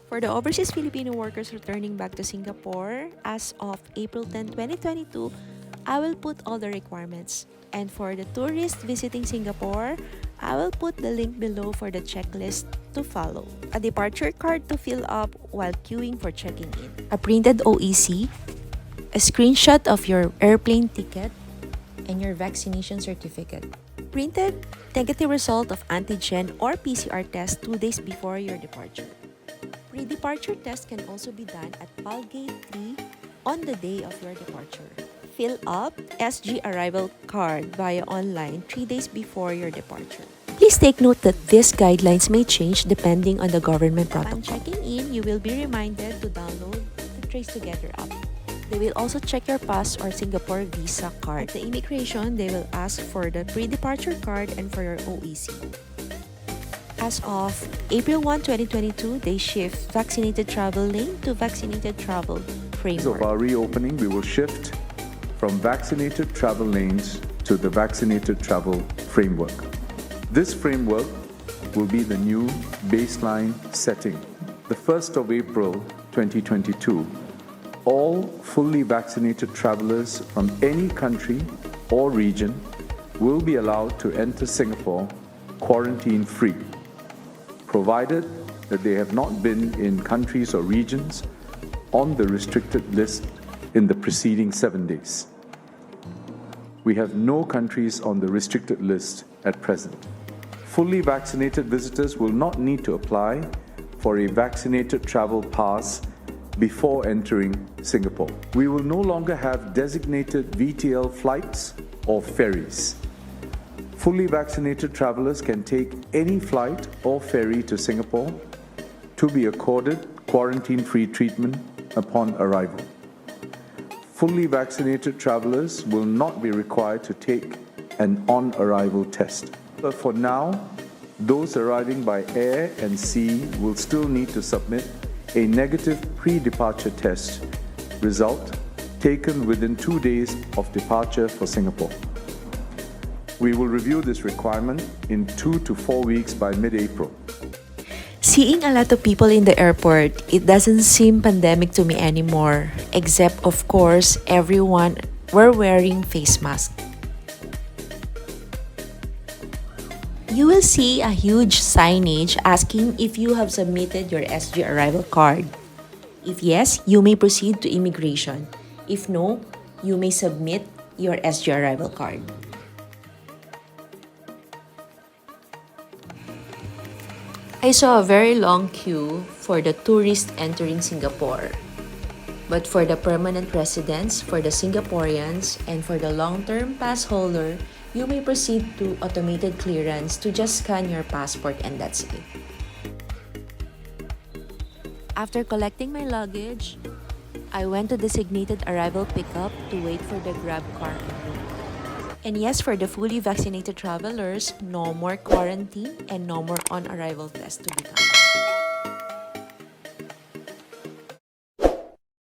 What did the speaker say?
For the overseas Filipino workers returning back to Singapore, as of April 10, 2022, I will put all the requirements. And for the tourists visiting Singapore, I will put the link below for the checklist to follow. A departure card to fill up while queuing for checking in. A printed OEC, a screenshot of your airplane ticket, and your vaccination certificate. Printed negative result of antigen or PCR test 2 days before your departure. Pre-departure test can also be done at PAL Gate 3 on the day of your departure. Fill up SG arrival card via online 3 days before your departure. Please take note that these guidelines may change depending on the government protocol. Upon checking in, you will be reminded to download the Trace Together app. They will also check your pass or Singapore visa card. At the immigration, they will ask for the pre-departure card and for your OEC. As of April 1, 2022, they shift vaccinated travel lane to vaccinated travel framework. Of our reopening, we will shift from vaccinated travel lanes to the vaccinated travel framework. This framework will be the new baseline setting. The 1st of April 2022, all fully vaccinated travelers from any country or region will be allowed to enter Singapore quarantine-free, provided that they have not been in countries or regions on the restricted list in the preceding 7 days. We have no countries on the restricted list at present. Fully vaccinated visitors will not need to apply for a vaccinated travel pass before entering Singapore. We will no longer have designated VTL flights or ferries. Fully vaccinated travelers can take any flight or ferry to Singapore to be accorded quarantine-free treatment upon arrival. Fully vaccinated travelers will not be required to take an on-arrival test. But for now, those arriving by air and sea will still need to submit a negative pre-departure test result taken within 2 days of departure for Singapore. We will review this requirement in 2 to 4 weeks by mid-April. Seeing a lot of people in the airport, it doesn't seem pandemic to me anymore, except of course everyone were wearing face masks. You will see a huge signage asking if you have submitted your SG arrival card. If yes, you may proceed to immigration. If no, you may submit your SG arrival card. I saw a very long queue for the tourists entering Singapore. But for the permanent residents, for the Singaporeans, and for the long-term pass holder, you may proceed to automated clearance to just scan your passport and that's it. After collecting my luggage, I went to designated arrival pickup to wait for the Grab car. And yes, for the fully vaccinated travelers, no more quarantine and no more on-arrival test to be done.